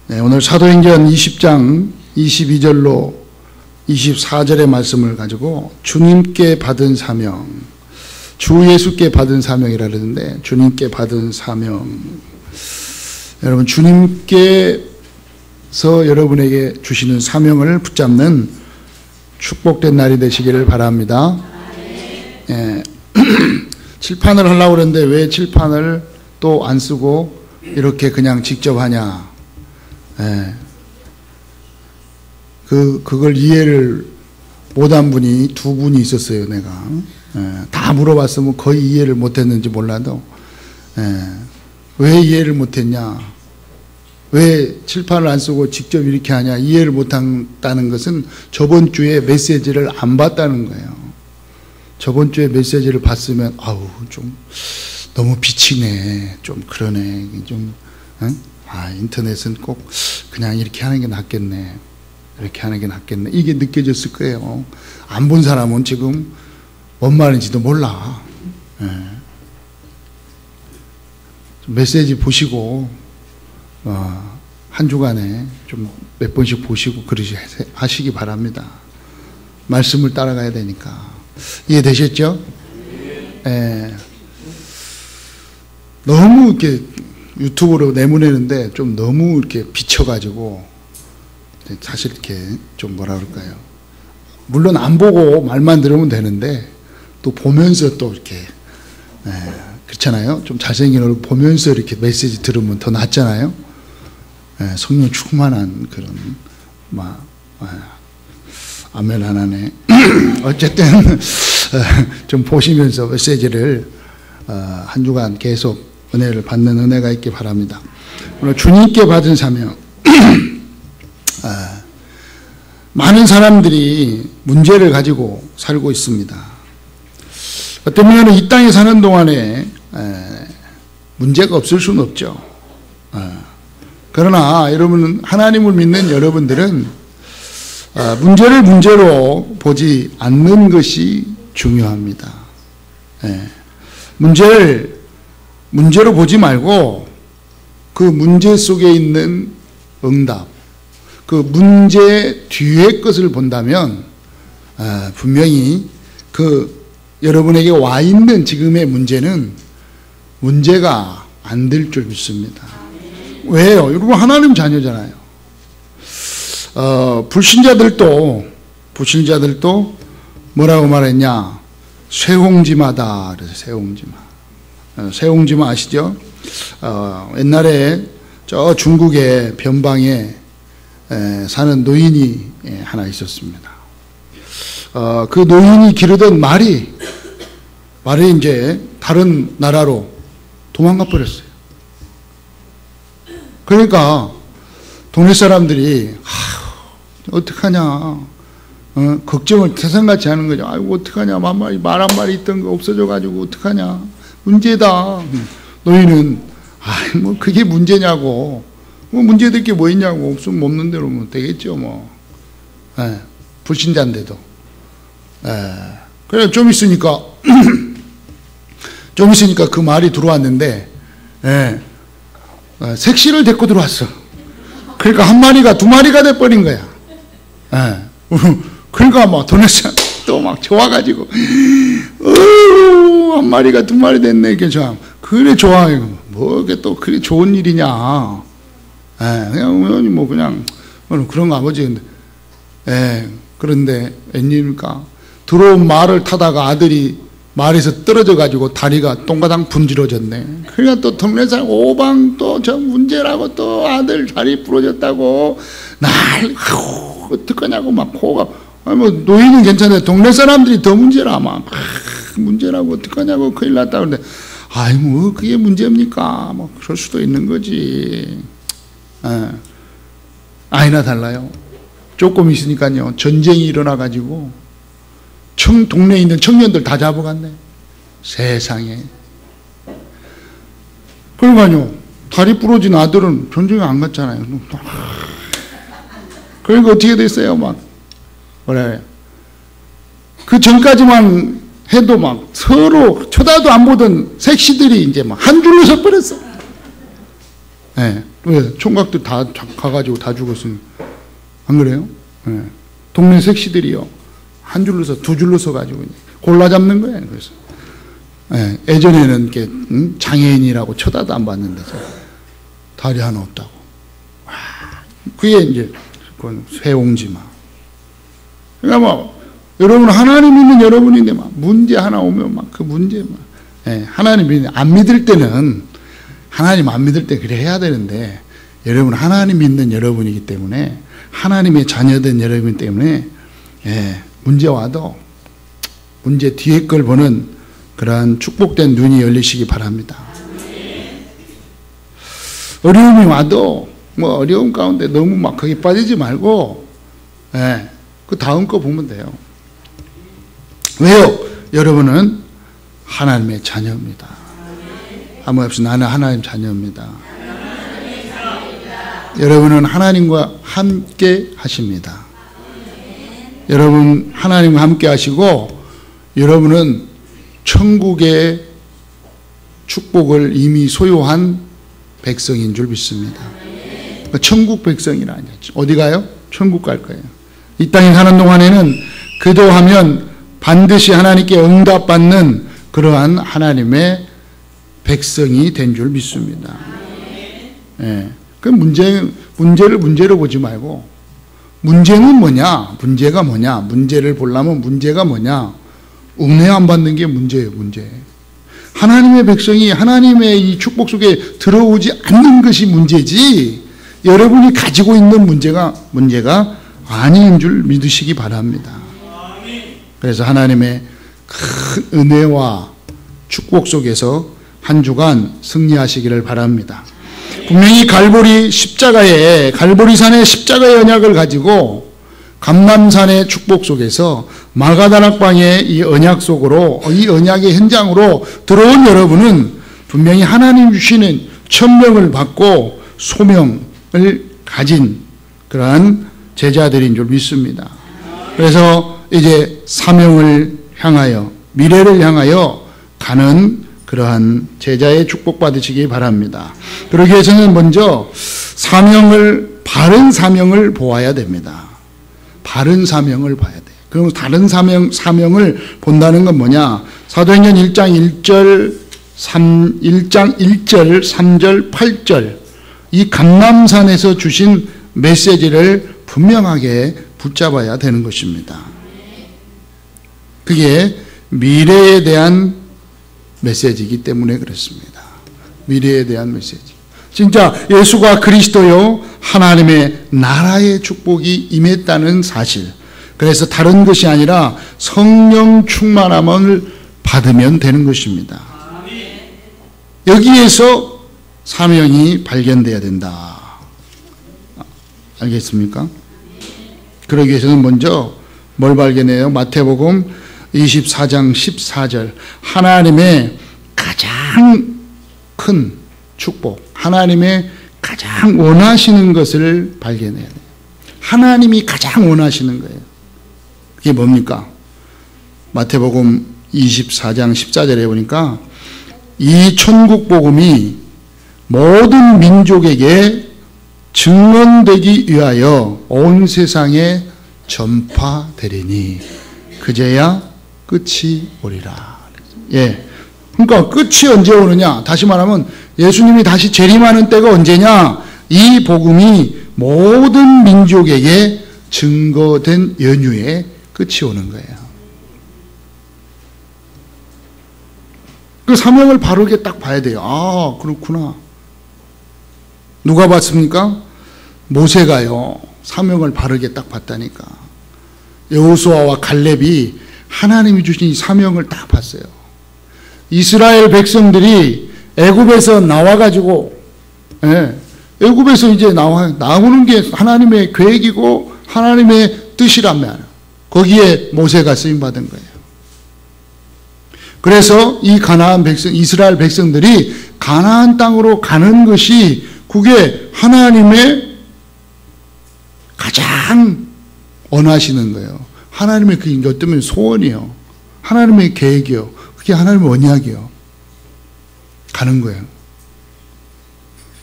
네, 오늘 사도행전 20장 22절로 24절의 말씀을 가지고 주님께 받은 사명, 주 예수께 받은 사명이라 그러는데, 주님께 받은 사명, 여러분 주님께서 여러분에게 주시는 사명을 붙잡는 축복된 날이 되시기를 바랍니다. 예. 칠판을 하려고 그러는데 왜 칠판을 또 안 쓰고 이렇게 그냥 직접 하냐. 예. 그걸 이해를 못한 분이 두 분이 있었어요, 내가. 예. 다 물어봤으면 거의 이해를 못했는지 몰라도, 예. 왜 이해를 못했냐? 왜 칠판을 안 쓰고 직접 이렇게 하냐? 이해를 못한다는 것은 저번 주에 메시지를 안 봤다는 거예요. 저번 주에 메시지를 봤으면, 아우, 좀, 너무 비치네. 좀 그러네. 좀, 응? 인터넷은 꼭 그냥 이렇게 하는 게 낫겠네. 이렇게 하는 게 낫겠네. 이게 느껴졌을 거예요. 안 본 사람은 지금 뭔 말인지도 몰라. 예. 메시지 보시고, 한 주간에 좀 몇 번씩 보시고 하시기 바랍니다. 말씀을 따라가야 되니까. 이해되셨죠? 예. 너무 이렇게 유튜브로 내보내는데 좀 너무 이렇게 비춰가지고, 사실 이렇게 좀 뭐라 그럴까요? 물론 안 보고 말만 들으면 되는데, 또 보면서 또 이렇게, 그렇잖아요? 좀 잘생긴 얼굴 보면서 이렇게 메시지 들으면 더 낫잖아요? 성령 충만한 그런, 아멘 안 하네. 어쨌든, 좀 보시면서 메시지를, 한 주간 계속 은혜를 받는 은혜가 있기 바랍니다. 오늘 주님께 받은 사명. 많은 사람들이 문제를 가지고 살고 있습니다. 어떤 면은 이 땅에 사는 동안에 문제가 없을 수는 없죠. 그러나 여러분, 하나님을 믿는 여러분들은 문제를 문제로 보지 않는 것이 중요합니다. 문제를 문제로 보지 말고 그 문제 속에 있는 응답, 그 문제 뒤의 것을 본다면 분명히 그 여러분에게 와 있는 지금의 문제는 문제가 안 될 줄 믿습니다. 왜요? 여러분 하나님 자녀잖아요. 불신자들도 뭐라고 말했냐? 쇠홍지마다. 그래서 쇠홍지마 아시죠? 옛날에 저 중국의 변방에 사는 노인이 하나 있었습니다. 그 노인이 기르던 말이 이제 다른 나라로 도망가 버렸어요. 그러니까 동네 사람들이 어떡하냐, 걱정을 태산같이 하는 거죠. 아이고 어떡하냐, 말 한 마리 있던 거 없어져가지고 어떡하냐, 문제다. 노인은 뭐 그게 문제냐고, 뭐 문제될 게 뭐 있냐고, 없으면 없는 대로 뭐 되겠죠 뭐. 불신자인데도. 그래 좀 있으니까 그 말이 들어왔는데, 색시를 데리고 들어왔어. 그러니까 한 마리가 두 마리가 돼버린 거야. 그러니까 막 도네사 또 막 좋아가지고, 한 마리가 두 마리 됐네. 이렇게 좋아. 그래 좋아. 뭐 이게 또 그게 좋은 일이냐. 그냥 뭐 그냥 그런가 보지. 그런데 웬일입니까? 들어온 말을 타다가 아들이 말에서 떨어져가지고 다리가 똥가당 분질러졌네. 그러니까 또 동네 사람 오방 또 저 문제라고 또 아들 다리 부러졌다고 어떡하냐고 막 코가, 뭐 노인은 괜찮은데 동네 사람들이 더 문제라 막 문제라고 어떡하냐고 큰일 났다. 그런데 뭐 그게 문제입니까? 뭐 그럴 수도 있는 거지. 아니나 달라요. 조금 있으니까요 전쟁이 일어나가지고 동네에 있는 청년들 다 잡아갔네. 세상에. 그러니까요 다리 부러진 아들은 전쟁에 안 갔잖아요. 그러니까 어떻게 됐어요? 막 그래, 그 전까지만 해도 막 서로 쳐다도 안 보던 색시들이 이제 막 한 줄로 서버렸어. 예. 왜? 총각들 다 가가지고 다 죽었으니. 안 그래요? 예. 동네 색시들이요. 한 줄로 서, 두 줄로 서가지고 골라 잡는 거예요. 그래서. 예. 예전에는 이렇게, 장애인이라고 쳐다도 안 봤는데, 다리 하나 없다고. 와. 그게 이제, 그건 쇠옹지마. 그러니까 뭐, 여러분, 하나님 믿는 여러분인데, 막, 문제 하나 오면 막, 그 문제, 막. 예. 하나님 안 믿을 때는, 하나님 안 믿을 때 그래 해야 되는데, 여러분, 하나님 믿는 여러분이기 때문에, 하나님의 자녀된 여러분 때문에, 예. 문제 와도, 문제 뒤에 걸 보는 그러한 축복된 눈이 열리시기 바랍니다. 어려움이 와도, 뭐, 어려움 가운데 너무 막 거기 빠지지 말고, 예. 그 다음 거 보면 돼요. 왜요? 여러분은 하나님의 자녀입니다. 한번 합시다. 나는 하나님 자녀입니다. 여러분은 하나님과 함께 하십니다. 여러분 하나님과 함께 하시고 여러분은 천국의 축복을 이미 소유한 백성인 줄 믿습니다. 천국 백성이라 아니죠. 어디 가요? 천국 갈 거예요. 이 땅에 사는 동안에는 기도하면 반드시 하나님께 응답받는 그러한 하나님의 백성이 된 줄 믿습니다. 예. 그 문제를 문제로 보지 말고, 문제는 뭐냐? 문제가 뭐냐? 문제를 보려면 문제가 뭐냐? 은혜 안 받는 게 문제예요, 문제. 하나님의 백성이 하나님의 이 축복 속에 들어오지 않는 것이 문제지, 여러분이 가지고 있는 문제가 아닌 줄 믿으시기 바랍니다. 그래서 하나님의 큰 은혜와 축복 속에서 한 주간 승리하시기를 바랍니다. 분명히 갈보리산의 십자가의 언약을 가지고 감람산의 축복 속에서 마가다락방의 이 언약 속으로, 이 언약의 현장으로 들어온 여러분은 분명히 하나님 주시는 천명을 받고 소명을 가진 그러한 제자들인 줄 믿습니다. 그래서 이제 사명을 향하여, 미래를 향하여 가는 그러한 제자의 축복 받으시기 바랍니다. 그러기 위해서는 먼저 바른 사명을 보아야 됩니다. 바른 사명을 봐야 돼요. 그럼 다른 사명을 본다는 건 뭐냐? 사도행전 1장 1절, 3절, 8절 이 감람산에서 주신 메시지를 분명하게 붙잡아야 되는 것입니다. 그게 미래에 대한 메시지이기 때문에 그렇습니다. 미래에 대한 메시지. 진짜 예수가 그리스도요, 하나님의 나라의 축복이 임했다는 사실. 그래서 다른 것이 아니라 성령 충만함을 받으면 되는 것입니다. 여기에서 사명이 발견돼야 된다. 알겠습니까? 그러기 위해서는 먼저 뭘 발견해요? 마태복음 24장 14절. 하나님의 가장 큰 축복, 하나님의 가장 원하시는 것을 발견해야 돼요. 하나님이 가장 원하시는 거예요. 그게 뭡니까? 마태복음 24장 14절에 보니까 이 천국 복음이 모든 민족에게 증언되기 위하여 온 세상에 전파되리니 그제야 끝이 오리라. 예. 그러니까 끝이 언제 오느냐? 다시 말하면 예수님이 다시 재림하는 때가 언제냐? 이 복음이 모든 민족에게 증거된 연휴에 끝이 오는 거예요. 그 사명을 바르게 딱 봐야 돼요. 아, 그렇구나. 누가 봤습니까? 모세가요. 사명을 바르게 딱 봤다니까. 여호수아와 갈렙이 하나님이 주신 이 사명을 딱 봤어요. 이스라엘 백성들이 애굽에서 나와가지고, 애굽에서 이제 나오는 게 하나님의 계획이고 하나님의 뜻이라면 거기에 모세가 쓰임 받은 거예요. 그래서 이 가나안 백성, 이스라엘 백성들이 가나안 땅으로 가는 것이 그게 하나님의 가장 원하시는 거예요. 하나님의 그 어쩌면 소원이요. 하나님의 계획이요. 그게 하나님의 언약이요. 가는 거예요.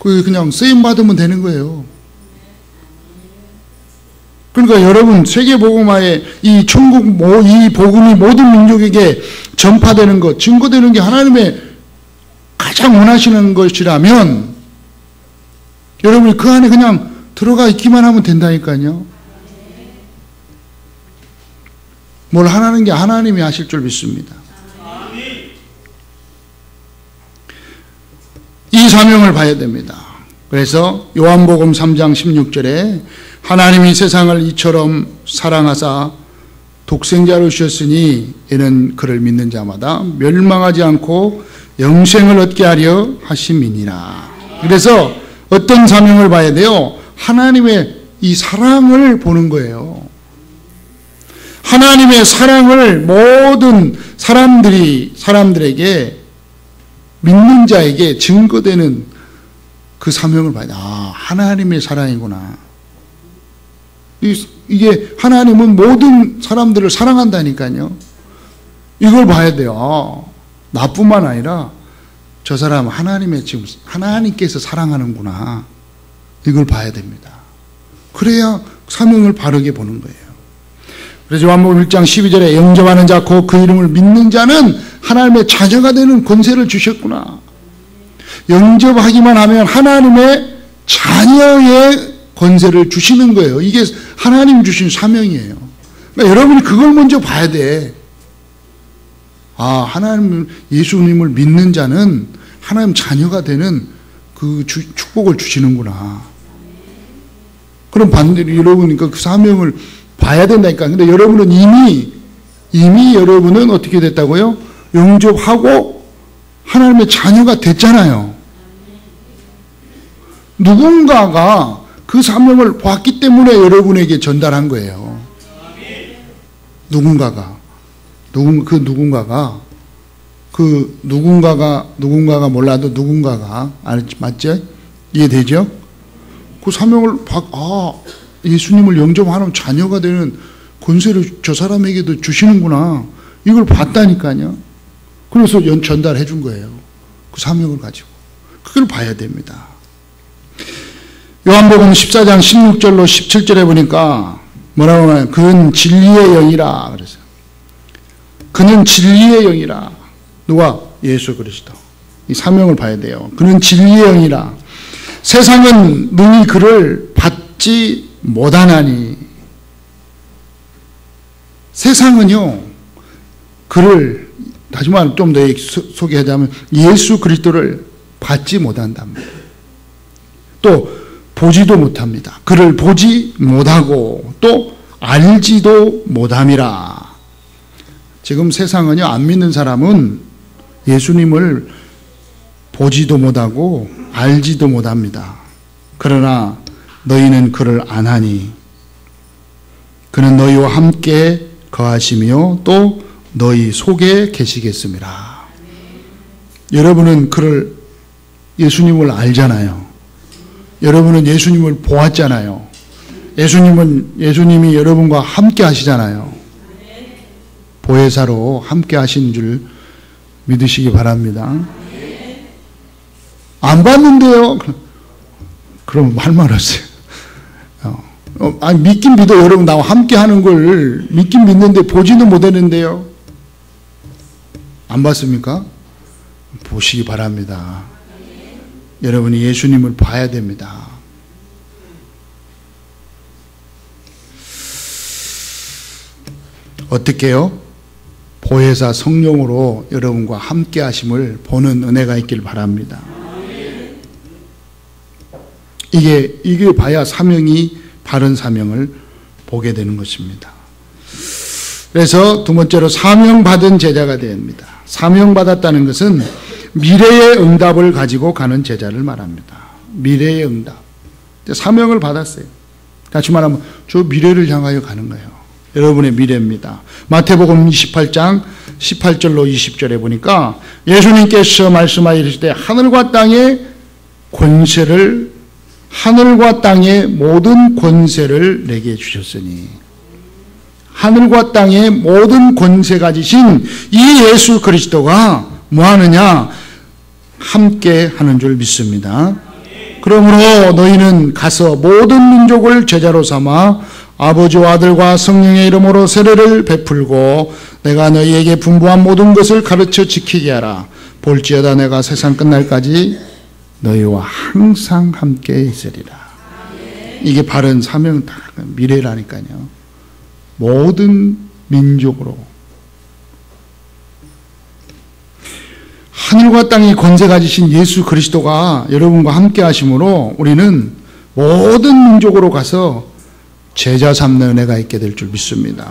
그냥 쓰임받으면 되는 거예요. 그러니까 여러분, 세계복음화에 이 천국, 이 복음이 모든 민족에게 전파되는 것, 증거되는 게 하나님의 가장 원하시는 것이라면 여러분이 그 안에 그냥 들어가 있기만 하면 된다니까요. 뭘 하라는 게 하나님이 하실 줄 믿습니다. 이 사명을 봐야 됩니다. 그래서 요한복음 3장 16절에 하나님이 세상을 이처럼 사랑하사 독생자로 주셨으니 이는 그를 믿는 자마다 멸망하지 않고 영생을 얻게 하려 하심이니라. 그래서 어떤 사명을 봐야 돼요? 하나님의 이 사랑을 보는 거예요. 하나님의 사랑을 모든 사람들에게 믿는 자에게 증거되는 그 사명을 봐야 돼. 하나님의 사랑이구나. 이게 하나님은 모든 사람들을 사랑한다니까요. 이걸 봐야 돼요. 나뿐만 아니라 저 사람 하나님께서 사랑하는구나. 이걸 봐야 됩니다. 그래야 사명을 바르게 보는 거예요. 그래서 요한복음 1장 12절에 영접하는 자 곧 그 이름을 믿는 자는 하나님의 자녀가 되는 권세를 주셨구나. 영접하기만 하면 하나님의 자녀의 권세를 주시는 거예요. 이게 하나님 주신 사명이에요. 그러니까 여러분이 그걸 먼저 봐야 돼. 하나님, 예수님을 믿는 자는 하나님 자녀가 되는 그 축복을 주시는구나. 그럼 반대로 여러분이 그 사명을 봐야 된다니까. 근데 여러분은 이미 여러분은 어떻게 됐다고요? 영접하고 하나님의 자녀가 됐잖아요. 누군가가 그 사명을 봤기 때문에 여러분에게 전달한 거예요. 누군가가 몰라도 누군가가 맞죠? 이해되죠? 그 사명을 예수님을 영접하는 자녀가 되는 권세를 저 사람에게도 주시는구나. 이걸 봤다니까요. 그래서 전달해 준 거예요. 그 사명을 가지고. 그걸 봐야 됩니다. 요한복음 14장 16절로 17절에 보니까 뭐라고 하냐면 그는 진리의 영이라 그랬어요. 그는 진리의 영이라. 누가? 예수 그리스도. 이 사명을 봐야 돼요. 그는 진리의 영이라. 세상은 능히 그를 받지 못하나니. 세상은요, 그를 다시 말하면 좀 더 소개하자면 예수 그리스도를 받지 못한답니다. 또 보지도 못합니다. 그를 보지 못하고 또 알지도 못함이라. 지금 세상은요, 안 믿는 사람은 예수님을 보지도 못하고 알지도 못합니다. 그러나 너희는 그를 아나니 그는 너희와 함께 거하시며 또 너희 속에 계시겠습니다. 여러분은 예수님을 알잖아요. 여러분은 예수님을 보았잖아요. 예수님이 여러분과 함께 하시잖아요. 보혜사로 함께 하신 줄 믿으시기 바랍니다. 안 봤는데요? 그럼 할 말 없어요. 믿긴 믿어. 여러분 나와 함께 하는 걸 믿긴 믿는데 보지는 못했는데요. 안 봤습니까? 보시기 바랍니다. 여러분이 예수님을 봐야 됩니다. 어떻게요? 보혜사 성령으로 여러분과 함께 하심을 보는 은혜가 있길 바랍니다. 이게 봐야 사명이 바른 사명을 보게 되는 것입니다. 그래서 두 번째로 사명받은 제자가 됩니다. 사명받았다는 것은 미래의 응답을 가지고 가는 제자를 말합니다. 미래의 응답. 사명을 받았어요. 다시 말하면 저 미래를 향하여 가는 거예요. 여러분의 미래입니다. 마태복음 28장 18절로 20절에 보니까 예수님께서 말씀하여 이르시되 하늘과 땅의 모든 권세를 내게 주셨으니 하늘과 땅의 모든 권세 가지신 이 예수 그리스도가 뭐 하느냐? 함께 하는 줄 믿습니다. 그러므로 너희는 가서 모든 민족을 제자로 삼아 아버지와 아들과 성령의 이름으로 세례를 베풀고 내가 너희에게 분부한 모든 것을 가르쳐 지키게 하라. 볼지어다 내가 세상 끝날까지 너희와 항상 함께 있으리라. 이게 바른 사명, 미래라니까요. 모든 민족으로. 하늘과 땅의 권세 가지신 예수 그리스도가 여러분과 함께 하심으로 우리는 모든 민족으로 가서 제자 삼는 은혜가 있게 될 줄 믿습니다.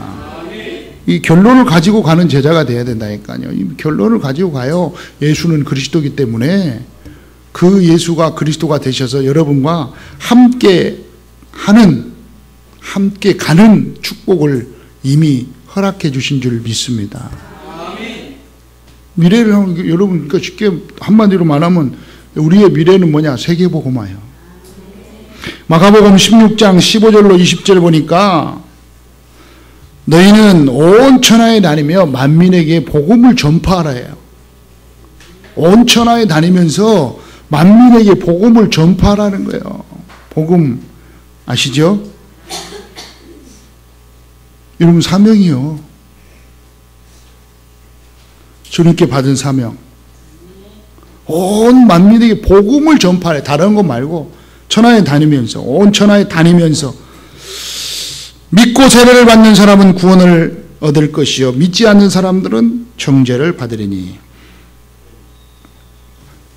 이 결론을 가지고 가는 제자가 되어야 된다니까요. 이 결론을 가지고 가요. 예수는 그리스도이기 때문에 그 예수가 그리스도가 되셔서 여러분과 함께 하는, 함께 가는 축복을 이미 허락해 주신 줄 믿습니다. 미래를 여러분, 그러니까 쉽게 한마디로 말하면 우리의 미래는 뭐냐? 세계복음화예요. 마가복음 16장 15절로 20절 보니까 너희는 온 천하에 다니며 만민에게 복음을 전파하라 해요. 온 천하에 다니면서 만민에게 복음을 전파하라는 거예요. 복음 아시죠? 여러분 사명이요. 주님께 받은 사명. 온 만민에게 복음을 전파해. 다른 거 말고 천하에 다니면서, 온 천하에 다니면서 믿고 세례를 받는 사람은 구원을 얻을 것이요 믿지 않는 사람들은 정죄를 받으리니.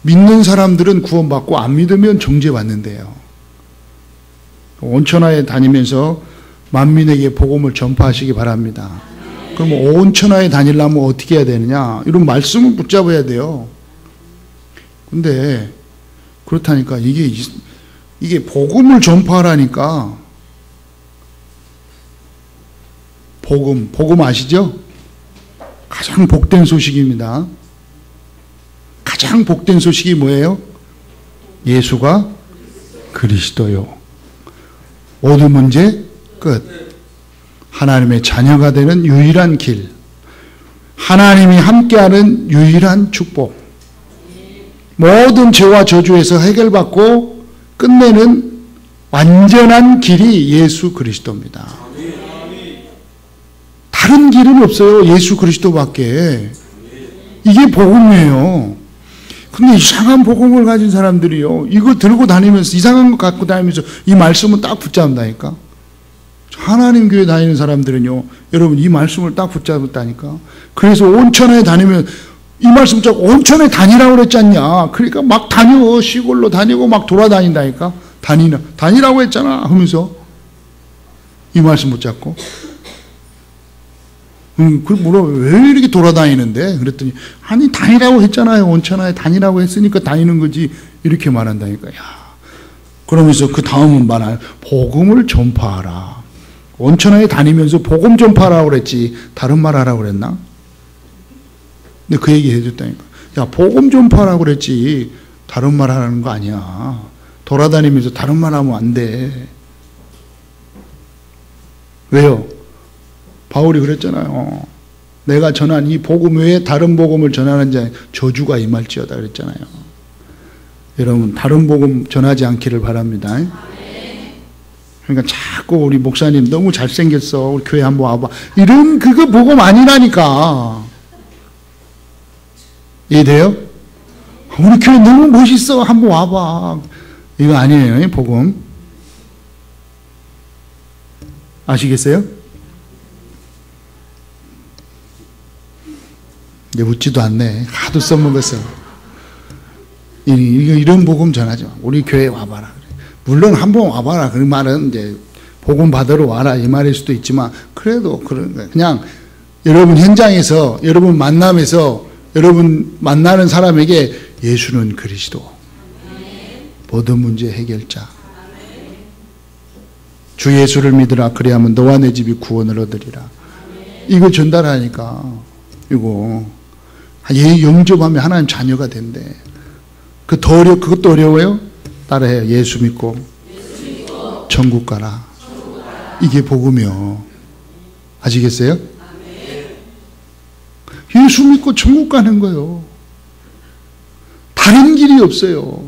믿는 사람들은 구원받고 안 믿으면 정죄받는데요. 온 천하에 다니면서 만민에게 복음을 전파하시기 바랍니다. 그럼 온 천하에 다니려면 어떻게 해야 되느냐? 이런 말씀을 붙잡아야 돼요. 근데 그렇다니까 이게 복음을 전파하라니까. 복음 아시죠? 가장 복된 소식입니다. 가장 복된 소식이 뭐예요? 예수가 그리스도요. 모든 문제 끝. 하나님의 자녀가 되는 유일한 길. 하나님이 함께하는 유일한 축복. 모든 죄와 저주에서 해결받고 끝내는 완전한 길이 예수 그리스도입니다. 다른 길은 없어요. 예수 그리스도밖에. 이게 복음이에요. 근데 이상한 복음을 가진 사람들이요. 이걸 들고 다니면서, 이상한 거 갖고 다니면서 이 말씀은 딱 붙잡는다니까. 하나님 교회 다니는 사람들은요, 여러분 이 말씀을 딱 붙잡았다니까. 그래서 온천에 다니면 이 말씀 붙잡고 온천에 다니라고 그랬지 않냐. 그러니까 막 다녀. 시골로 다니고 막 돌아다닌다니까. 다니라고 했잖아 하면서 이 말씀 붙잡고. 왜 이렇게 돌아다니는데? 그랬더니 아니 다니라고 했잖아요. 온천에 다니라고 했으니까 다니는 거지. 이렇게 말한다니까. 야. 그러면서 그 다음은 말하요. 복음을 전파하라. 온천에 다니면서 복음 전파하라고 그랬지 다른 말 하라고 그랬나? 근데 그 얘기 해줬다니까. 야, 복음 전파하라고 그랬지 다른 말 하라는 거 아니야. 돌아다니면서 다른 말 하면 안 돼. 왜요? 바울이 그랬잖아요. 내가 전한 이 복음 외에 다른 복음을 전하는 자에 저주가 임할지어다 그랬잖아요. 여러분 다른 복음 전하지 않기를 바랍니다. 그러니까 자꾸 우리 목사님 너무 잘생겼어. 우리 교회 한번 와봐. 이런 그거 복음 아니라니까. 이해돼요? 우리 교회 너무 멋있어. 한번 와봐. 이거 아니에요. 복음. 아시겠어요? 이제 웃지도 않네. 하도 써먹었어. 이런 복음 전하지 마. 우리 교회 와봐라. 물론 한번 와봐라. 그 말은 이제 복음 받으러 와라. 이 말일 수도 있지만, 그래도 그냥 여러분 현장에서, 여러분 만남에서, 여러분 만나는 사람에게 예수는 그리스도. 모든 문제 해결자. 주 예수를 믿으라. 그래야만 너와 내 집이 구원을 얻으리라. 이거 전달하니까, 이거. 영접하면 하나님 자녀가 된대. 그것도 어려워요? 따라해요. 예수 믿고 천국 가라. 이게 복음이요. 아시겠어요? 예수 믿고 천국 가는 거요. 다른 길이 없어요.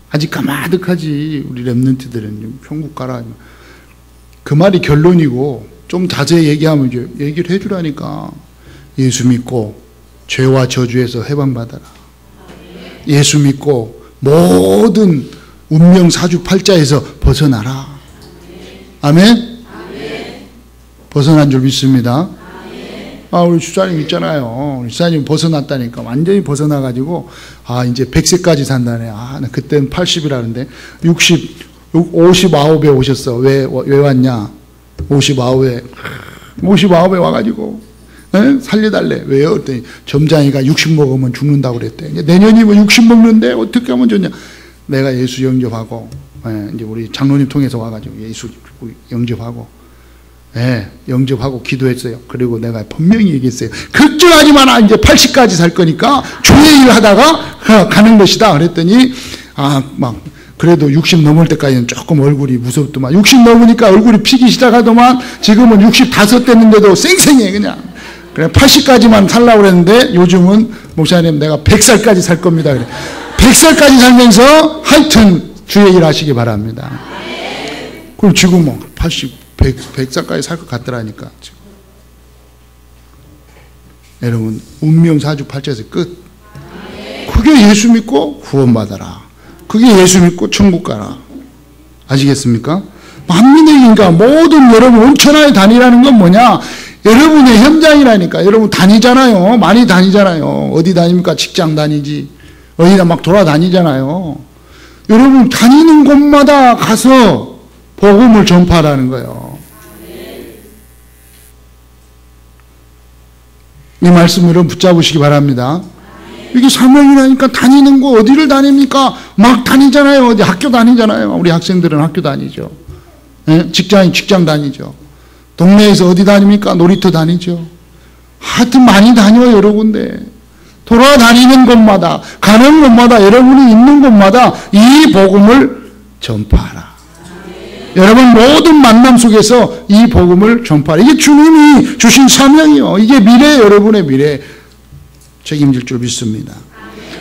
아직 까마득하지. 우리 랩런트들은 천국 가라. 그 말이 결론이고 좀 자세히 얘기하면 이제 얘기를 해주라니까. 예수 믿고 죄와 저주에서 해방받아라. 예수 믿고 모든 운명 사주팔자에서 벗어나라. 아멘? 벗어난 줄 믿습니다. 우리 주사님 있잖아요. 우리 주사님 벗어났다니까. 완전히 벗어나가지고, 이제 100세까지 산다네. 그때는 80이라는데, 59에 오셨어. 왜 왔냐? 59에 와가지고, 살려달래. 왜요? 그랬더니, 점장이가 60 먹으면 죽는다고 그랬대. 내년이면 60 먹는데, 어떻게 하면 좋냐? 내가 예수 영접하고, 이제 우리 장로님 통해서 와가지고, 예수 영접하고, 영접하고 기도했어요. 그리고 내가 분명히 얘기했어요. 걱정하지 마라. 이제 80까지 살 거니까 주의 일 하다가 가는 것이다. 그랬더니, 그래도 60 넘을 때까지는 조금 얼굴이 무섭더만. 60 넘으니까 얼굴이 피기 시작하더만. 지금은 65 됐는데도 쌩쌩해, 그냥. 그래, 80까지만 살라고 그랬는데, 요즘은, 목사님, 내가 100살까지 살 겁니다. 그래. 100살까지 살면서 하여튼 주의 일 하시기 바랍니다. 그럼 지금은 100살까지 살 것 같더라니까. 지금. 여러분, 운명사주팔자에서 끝. 그게 예수 믿고 구원받아라. 그게 예수 믿고 천국 가라. 아시겠습니까? 만민에게인가 모든 여러분 온천하에 다니라는 건 뭐냐? 여러분의 현장이라니까. 여러분 다니잖아요. 많이 다니잖아요. 어디 다닙니까? 직장 다니지. 어디나 막 돌아다니잖아요. 여러분 다니는 곳마다 가서 복음을 전파하라는 거예요. 이 말씀 여러분 붙잡으시기 바랍니다. 이게 사명이라니까. 다니는 거 어디를 다닙니까? 막 다니잖아요. 어디 학교 다니잖아요. 우리 학생들은 학교 다니죠. 직장인 직장 다니죠. 동네에서 어디 다닙니까? 놀이터 다니죠. 하여튼 많이 다녀요, 여러 군데. 돌아다니는 곳마다, 가는 곳마다, 여러분이 있는 곳마다 이 복음을 전파하라. 여러분 모든 만남 속에서 이 복음을 전파하라. 이게 주님이 주신 사명이요. 이게 미래, 여러분의 미래 책임질 줄 믿습니다.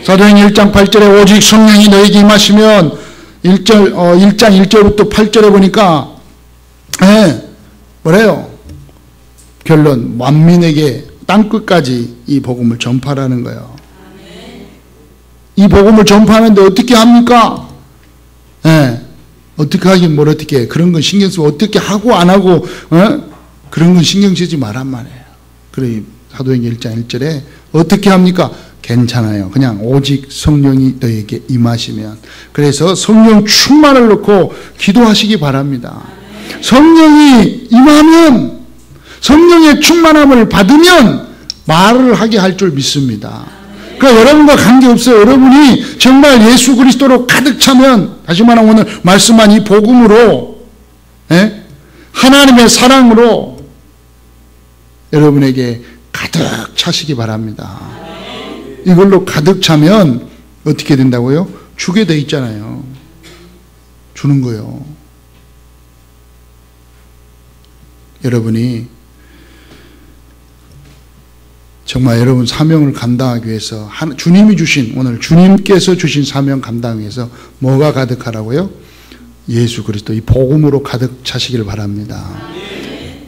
사도행 1장 8절에 오직 성령이 너에게 임하시면 1장 1절부터 8절에 보니까 뭐래요? 결론, 만민에게 땅끝까지 이 복음을 전파하라는 거예요. 이 복음을 전파하는데 어떻게 합니까? 어떻게 하긴 뭘 어떻게 해. 그런 건 신경 쓰고 어떻게 하고 안 하고 그런 건 신경 쓰지 말란 말이에요. 그래 사도행전 1장 1절에 어떻게 합니까? 괜찮아요. 그냥 오직 성령이 너에게 임하시면. 그래서 성령 충만을 놓고 기도하시기 바랍니다. 성령이 임하면, 성령의 충만함을 받으면 말을 하게 할 줄 믿습니다. 그러니까 여러분과 관계없어요. 여러분이 정말 예수 그리스도로 가득 차면, 다시 말하면 오늘 말씀한 이 복음으로, 하나님의 사랑으로 여러분에게 가득 차시기 바랍니다. 이걸로 가득 차면 어떻게 된다고요? 주게 돼 있잖아요. 주는 거요. 여러분이 정말 여러분 사명을 감당하기 위해서 주님이 주신, 오늘 주님께서 주신 사명 감당하기 위해서 뭐가 가득하라고요? 예수 그리스도 이 복음으로 가득 차시길 바랍니다.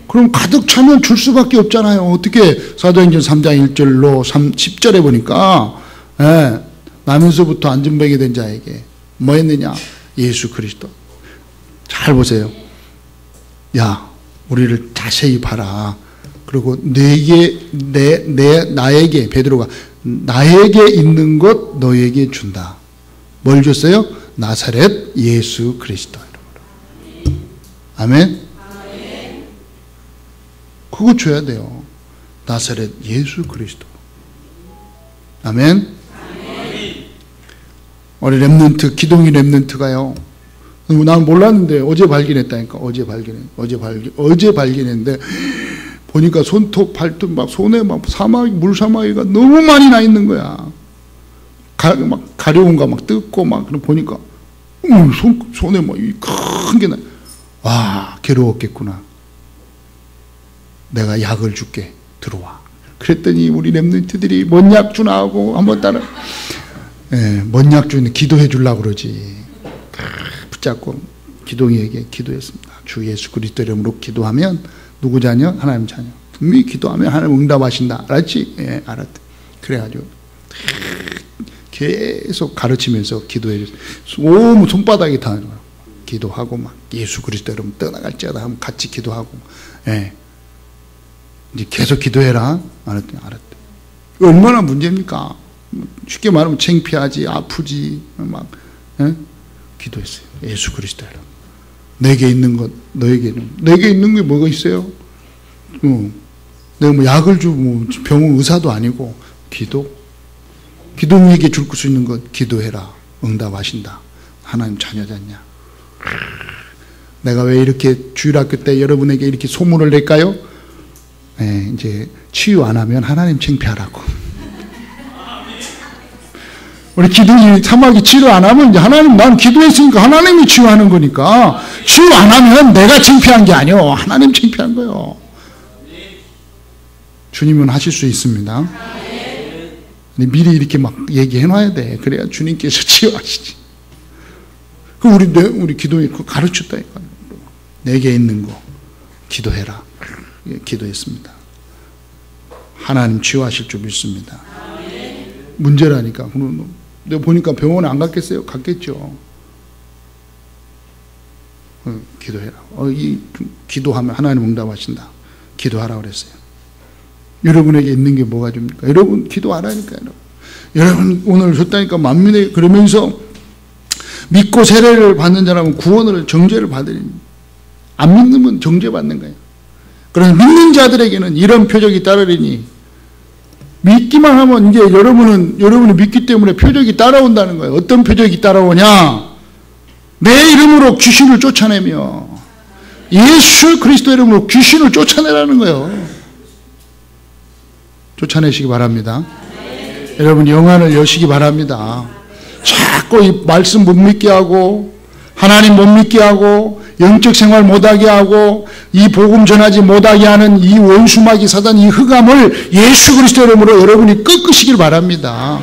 그럼 가득 차면 줄 수밖에 없잖아요. 어떻게 사도행전 3장 1절로 10절에 보니까 나면서부터 안전병이 된 자에게 뭐 했느냐? 예수 그리스도. 잘 보세요. 야, 우리를 자세히 봐라. 그리고 나에게, 베드로가 나에게 있는 것 너에게 준다. 뭘 줬어요? 나사렛 예수 그리스도. 아멘? 그거 줘야 돼요. 나사렛 예수 그리스도. 아멘? 우리 랩런트, 기동이 랩런트가요. 난 몰랐는데 어제 발견했다니까. 어제 발견했는데 보니까 손톱, 발톱 막 손에 막 물사마귀가 너무 많이 나 있는 거야. 막 가려운가 막 뜯고 막 보니까 손에 막 큰 게 나. 와, 괴로웠겠구나. 내가 약을 줄게. 들어와. 그랬더니 우리 랩런트들이 뭔 약 주나 하고 한번 따라. 뭔 약 주는데 기도해 주려고 그러지. 붙잡고 기동이에게 기도했습니다. 주 예수 그리스도 이름으로 기도하면 누구 자녀? 하나님 자녀. 분명히 기도하면 하나님 응답하신다. 알았지? 예, 알았대. 그래가지고 계속 가르치면서 기도해 줬어요. 온 손바닥이 다 기도하고 막 예수 그리스도 이름 떠나갈지어다 하면 같이 기도하고, 예. 이제 계속 기도해라. 알았대. 얼마나 문제입니까? 쉽게 말하면 창피하지, 아프지, 막, 예? 기도했어요. 예수 그리스도 이름. 내게 있는 것, 너에게 있는 것. 내게 있는 게 뭐가 있어요? 내가 뭐 약을 주고 뭐 병원 의사도 아니고, 기도에게 줄 수 있는 것, 기도해라. 응답하신다. 하나님 자녀잖냐. 내가 왜 이렇게 주일학교 때 여러분에게 이렇게 소문을 낼까요? 네, 이제 치유 안 하면 하나님 창피하라고. 우리 기도인이 사막이 치료 안 하면 이제 하나님, 난 기도했으니까 하나님이 치유하는 거니까, 치유 안 하면 내가 창피한 게 아니요, 하나님 창피한 거요. 주님은 하실 수 있습니다. 미리 이렇게 막 얘기해 놔야 돼. 그래야 주님께서 치유하시지. 그 우리 기도에 가르쳤다니까. 내게 있는 거 기도해라. 기도했습니다. 하나님 치유하실 줄 믿습니다. 문제라니까. 내가 보니까 병원에 안 갔겠어요? 갔겠죠. 기도해라. 기도하면 하나님 응답하신다. 기도하라 그랬어요. 여러분에게 있는 게 뭐가 줍니까? 여러분 기도 안 하니까요. 여러분 오늘 줬다니까 만민의, 그러면서 믿고 세례를 받는 자라면 구원을, 정죄를 받으니, 안 믿으면 정죄받는 거예요. 그래서 믿는 자들에게는 이런 표적이 따르리니, 믿기만 하면 이제 여러분이 믿기 때문에 표적이 따라온다는 거예요. 어떤 표적이 따라오냐? 내 이름으로 귀신을 쫓아내며, 예수 그리스도 이름으로 귀신을 쫓아내라는 거예요. 쫓아내시기 바랍니다. 여러분 영안을 여시기 바랍니다. 자꾸 이 말씀 못 믿게 하고, 하나님 못 믿게 하고, 영적 생활 못하게 하고, 이 복음 전하지 못하게 하는 이 원수마귀 사단, 이 흑암을 예수 그리스도 이름으로 여러분이 꺾으시길 바랍니다.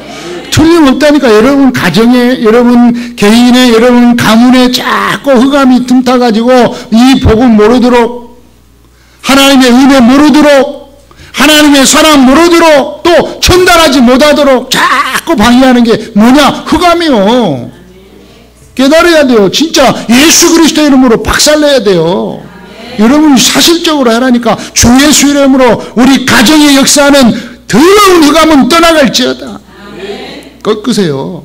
틀림없다니까. 여러분 가정에, 여러분 개인에, 여러분 가문에 자꾸 흑암이 틈타가지고 이 복음 모르도록, 하나님의 은혜 모르도록, 하나님의 사랑 모르도록, 또 전달하지 못하도록 자꾸 방해하는 게 뭐냐? 흑암이요. 깨달아야 돼요. 진짜 예수 그리스도 이름으로 박살내야 돼요. 여러분이 사실적으로 하라니까. 주 예수 이름으로 우리 가정의 역사하는 더러운 흑암은 떠나갈지어다. 꺾으세요.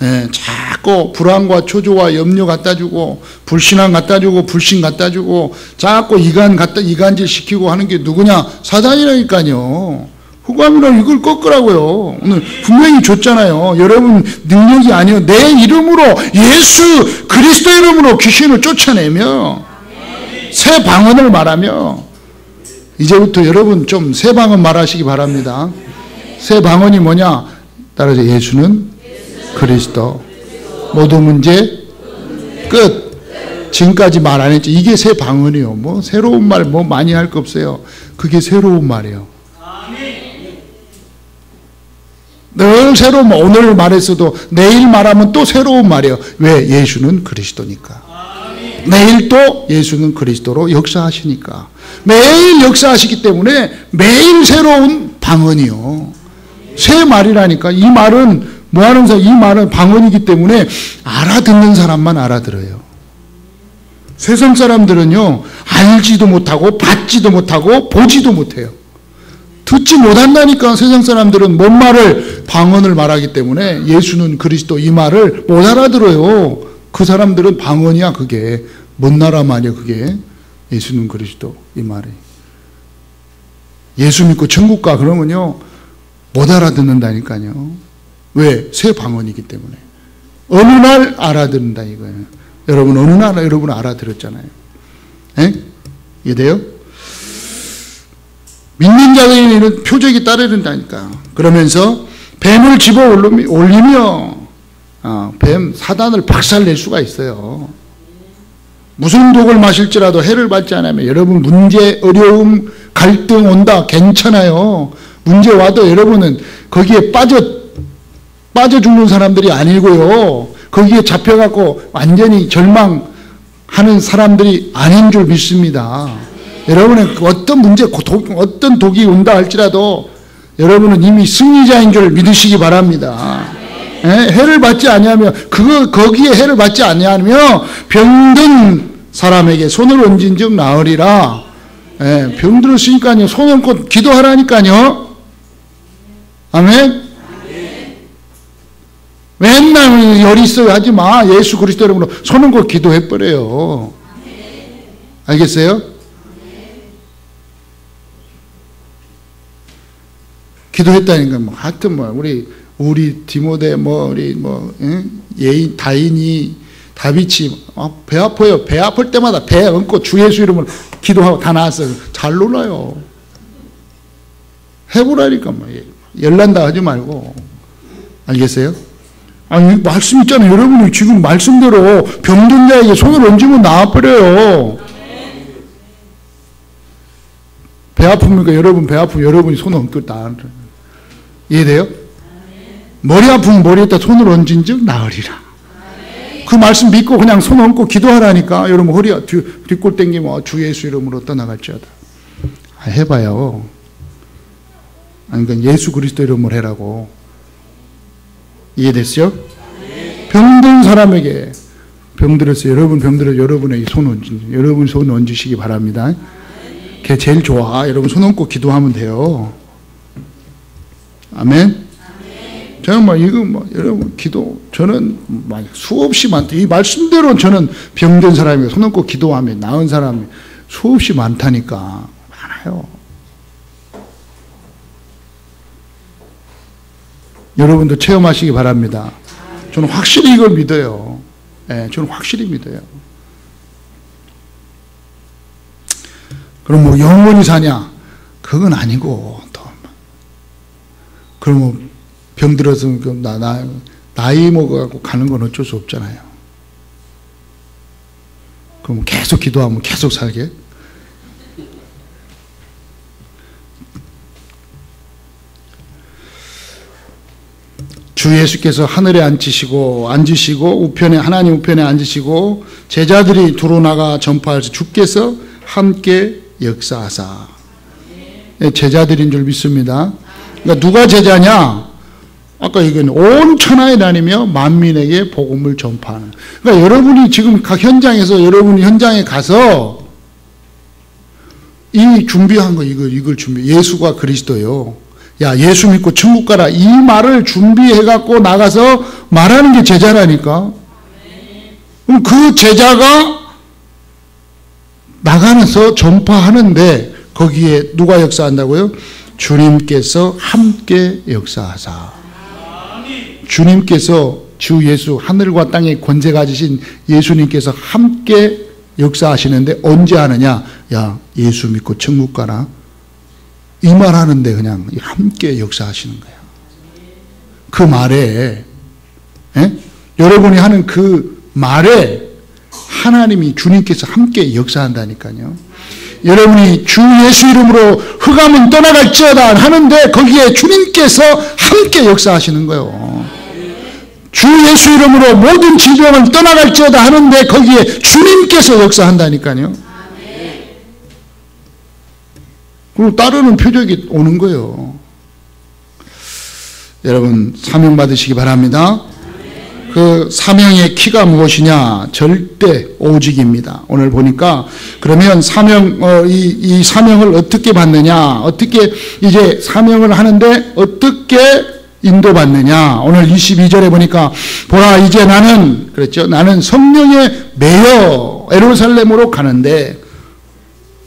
네, 자꾸 불안과 초조와 염려 갖다 주고, 불신앙 갖다 주고, 불신 갖다 주고, 자꾸 이간질 시키고 하는 게 누구냐? 사단이라니까요. 흑암이라 이걸 꺾으라고요. 오늘 분명히 줬잖아요. 여러분 능력이 아니요, 내 이름으로, 예수 그리스도 이름으로 귀신을 쫓아내며 새 방언을 말하며, 이제부터 여러분 좀 새 방언 말하시기 바랍니다. 새 방언이 뭐냐? 따라서 예수는 그리스도. 모든 문제 끝. 지금까지 말 안 했죠. 이게 새 방언이요. 뭐 새로운 말 뭐 많이 할 거 없어요. 그게 새로운 말이에요. 늘 새로운 말. 오늘 말했어도 내일 말하면 또 새로운 말이에요. 왜? 예수는 그리스도니까. 내일 또 예수는 그리스도로 역사하시니까. 매일 역사하시기 때문에 매일 새로운 방언이요. 새 말이라니까. 이 말은 뭐하는 사람, 이 말은 방언이기 때문에 알아듣는 사람만 알아들어요. 세상 사람들은요, 알지도 못하고 받지도 못하고 보지도 못해요. 듣지 못한다니까. 세상 사람들은 뭔 말을, 방언을 말하기 때문에 예수는 그리스도 이 말을 못 알아들어요. 그 사람들은 방언이야. 그게 뭔 나라 말이야. 그게 예수는 그리스도 이 말이. 예수 믿고 천국 가 그러면요 못 알아듣는다니까요. 왜? 새 방언이기 때문에. 어느 날 알아듣는다 이거예요. 여러분 어느 날 여러분 알아들었잖아요. 에? 이해돼요? 믿는 자들에게 이런 표적이 따르는다니까. 그러면서 뱀을 집어 올리며 뱀 사단을 박살낼 수가 있어요. 무슨 독을 마실지라도 해를 받지 않으면, 여러분 문제, 어려움, 갈등 온다. 괜찮아요. 문제 와도 여러분은 거기에 빠져 죽는 사람들이 아니고요. 거기에 잡혀갖고 완전히 절망하는 사람들이 아닌 줄 믿습니다. 여러분의 어떤 문제, 어떤 독이 온다 할지라도 여러분은 이미 승리자인 줄 믿으시기 바랍니다. 해를 받지 아니하며 거기에 해를 받지 아니하며 병든 사람에게 손을 얹은 즉 나으리라. 병들었으니까요. 손 얹고 기도하라니까요. 아멘. 맨날 열이 있어요 하지 마. 예수 그리스도 이름으로 손 얹고 기도해버려요. 알겠어요? 기도했다니까 뭐 하여튼 뭐 우리 디모데 예인 다인이 다윗이 배 아파요. 배 아플 때마다 배 얹고 주 예수 이름으로 기도하고 다 나왔어요. 잘 놀아요. 해보라니까 뭐 열난다 하지 말고. 알겠어요? 아니 말씀 있잖아요. 여러분이 지금 말씀대로 병든 자에게 손을 얹으면 나아버려요. 배 아픕니까? 여러분 배 아프면 여러분이 손을 얹고 나. 이해돼요? 머리 아프면 머리에다 손을 얹은 즉 나으리라. 그 말씀 믿고 그냥 손 얹고 기도하라니까. 여러분 허리 뒷골 땡기면 주 예수 이름으로 떠나갈지어다. 해봐요. 아니 그러니까 예수 그리스도 이름으로 해라고. 이해됐어요? 병든 사람에게 병들었어요. 여러분 병들어 여러분의 여러분 손 얹으시기 바랍니다. 걔 제일 좋아. 여러분 손 얹고 기도하면 돼요. 아멘. 저는 이거 여러분 기도 저는 수없이 많다. 이 말씀대로 저는 병든 사람이 손 얹고 기도하면 나은 사람이 수없이 많다니까. 많아요. 여러분도 체험하시기 바랍니다. 저는 확실히 이걸 믿어요. 저는 확실히 믿어요. 그럼 뭐 영원히 사냐? 그건 아니고 또 그러면 병들어서 나이 먹어갖고 가는 건 어쩔 수 없잖아요. 그럼 계속 기도하면 계속 살게? 주 예수께서 하늘에 앉으시고 하나님 우편에 앉으시고 제자들이 두루 나가 전파해서 주께서 함께 역사하사. 제자들인 줄 믿습니다. 그러니까 누가 제자냐? 아까 이건 온 천하에 다니며 만민에게 복음을 전파하는. 그러니까 여러분이 지금 각 현장에서 여러분이 현장에 가서 이 준비한 거 이걸 준비. 예수가 그리스도요. 야 예수 믿고 천국 가라. 이 말을 준비해 갖고 나가서 말하는 게 제자라니까. 그럼 그 제자가 나가면서 전파하는데 거기에 누가 역사한다고요? 주님께서 함께 역사하사. 주님께서 주 예수 하늘과 땅의 권세 가지신 예수님께서 함께 역사하시는데 언제 하느냐? 야 예수 믿고 천국 가라. 이 말 하는데 그냥 함께 역사하시는 거예요. 그 말에 여러분이 하는 그 말에 하나님이 주님께서 함께 역사한다니까요. 여러분이 주 예수 이름으로 흑암은 떠나갈지어다 하는데 거기에 주님께서 함께 역사하시는 거예요. 주 예수 이름으로 모든 질병을 떠나갈지어다 하는데 거기에 주님께서 역사한다니까요. 그리고 따르는 표적이 오는 거예요. 여러분 사명 받으시기 바랍니다. 그 사명의 키가 무엇이냐? 절대 오직입니다. 오늘 보니까 그러면 이 사명을 어떻게 받느냐? 어떻게 이제 사명을 하는데 어떻게 인도받느냐? 오늘 22절에 보니까 보라 이제 나는 그랬죠. 나는 성령에 매여 예루살렘으로 가는데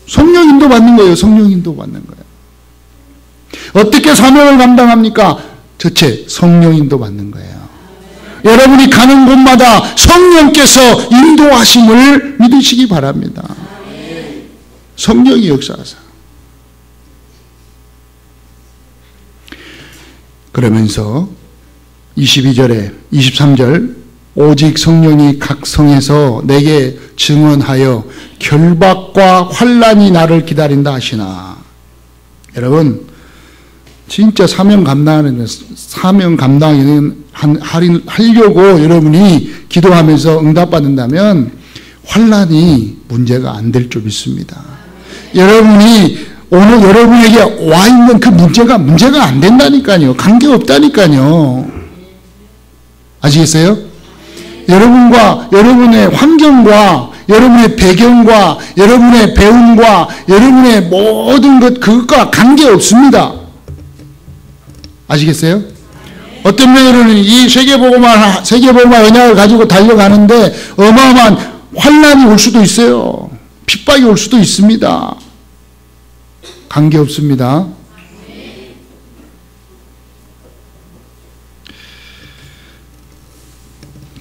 성령 인도 받는 거예요. 성령 인도 받는 거예요. 어떻게 사명을 감당합니까? 전체 성령 인도 받는 거예요. 여러분이 가는 곳마다 성령께서 인도하심을 믿으시기 바랍니다. 성령이 역사하사. 그러면서 22절에 23절 오직 성령이 각 성에서 내게 증언하여 결박과 환난이 나를 기다린다 하시나. 여러분 진짜 사명 감당하려고 여러분이 기도하면서 응답받는다면 환난이 문제가 안 될 줄 믿습니다. 여러분이 오늘 여러분에게 와 있는 그 문제가 안 된다니까요. 관계없다니까요. 아시겠어요? 여러분과 여러분의 환경과 여러분의 배경과 여러분의 배움과 여러분의 모든 그것과 관계없습니다. 아시겠어요? 어떤 면으로는 이 세계복음화 언약을 가지고 달려가는데 어마어마한 환난이 올 수도 있어요. 핍박이 올 수도 있습니다. 관계없습니다.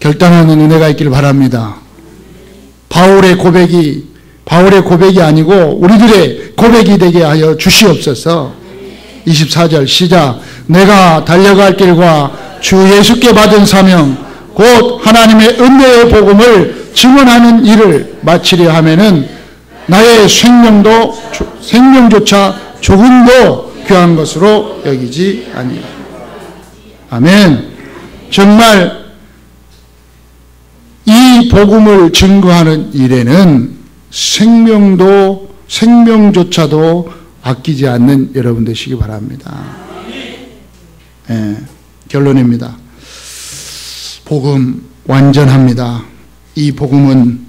결단하는 은혜가 있기를 바랍니다. 바울의 고백이 아니고 우리들의 고백이 되게 하여 주시옵소서. 24절 시작. 내가 달려갈 길과 주 예수께 받은 사명 곧 하나님의 은혜의 복음을 증언하는 일을 마치려 하면은 나의 생명조차 조금도 귀한 것으로 여기지 아니하리라. 아멘. 정말 이 복음을 증거하는 일에는 생명조차도 아끼지 않는 여러분 되시기 바랍니다. 예, 결론입니다. 복음 완전합니다. 이 복음은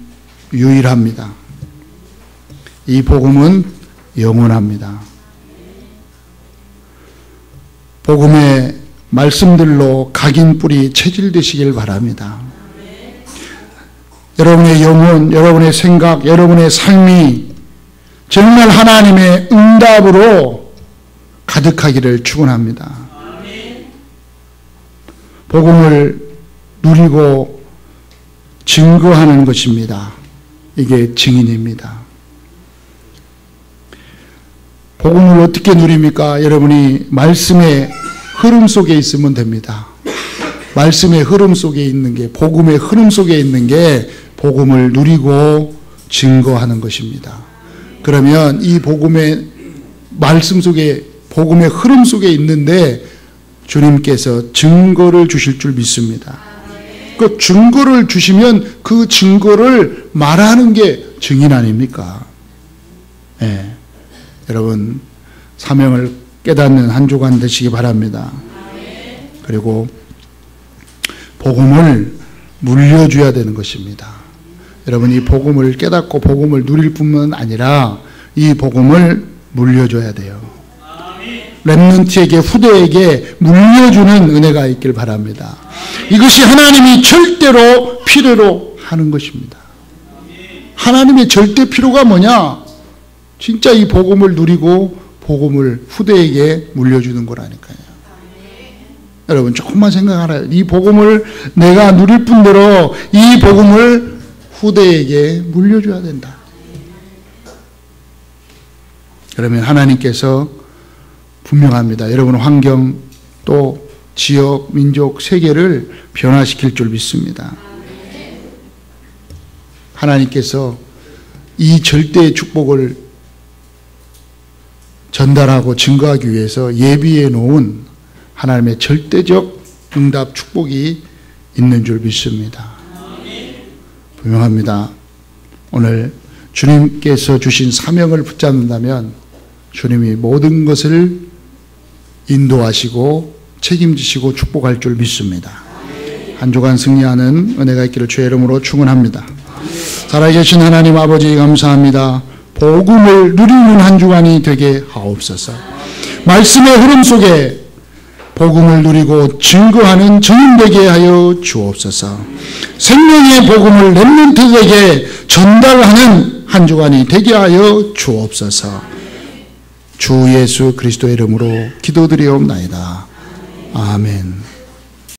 유일합니다. 이 복음은 영원합니다. 복음의 말씀들로 각인 뿌리 체질되시길 바랍니다. 여러분의 영혼, 여러분의 생각, 여러분의 삶이 정말 하나님의 응답으로 가득하기를 축원합니다. 복음을 누리고 증거하는 것입니다. 이게 증인입니다. 복음을 어떻게 누립니까? 여러분이 말씀의 흐름 속에 있으면 됩니다. 말씀의 흐름 속에 있는 게, 복음의 흐름 속에 있는 게 복음을 누리고 증거하는 것입니다. 그러면 이 복음의 말씀 속에, 복음의 흐름 속에 있는데 주님께서 증거를 주실 줄 믿습니다. 그 증거를 주시면 그 증거를 말하는 게 증인 아닙니까? 네. 여러분 사명을 깨닫는 한 주간 되시기 바랍니다. 그리고 복음을 물려줘야 되는 것입니다. 여러분 이 복음을 깨닫고 복음을 누릴 뿐만 아니라 이 복음을 물려줘야 돼요. 렘넌트에게, 후대에게 물려주는 은혜가 있길 바랍니다. 이것이 하나님이 절대로 필요로 하는 것입니다. 하나님의 절대 필요가 뭐냐? 진짜 이 복음을 누리고 복음을 후대에게 물려주는 거라니까요. 여러분 조금만 생각하라. 이 복음을 내가 누릴 뿐더러 이 복음을 후대에게 물려줘야 된다. 그러면 하나님께서 분명합니다. 여러분 환경 또 지역, 민족, 세계를 변화시킬 줄 믿습니다. 하나님께서 이 절대의 축복을 전달하고 증거하기 위해서 예비해 놓은 하나님의 절대적 응답 축복이 있는 줄 믿습니다. 분명합니다. 오늘 주님께서 주신 사명을 붙잡는다면 주님이 모든 것을 인도하시고 책임지시고 축복할 줄 믿습니다. 한 주간 승리하는 은혜가 있기를 주의 이름으로 축원합니다. 살아계신 하나님 아버지 감사합니다. 복음을 누리는 한 주간이 되게 하옵소서. 말씀의 흐름 속에 복음을 누리고 증거하는 증인 되게 하여 주옵소서. 생명의 복음을 렘넌트에게 전달하는 한 주간이 되게 하여 주옵소서. 주 예수 그리스도의 이름으로 기도드리옵나이다. 아멘.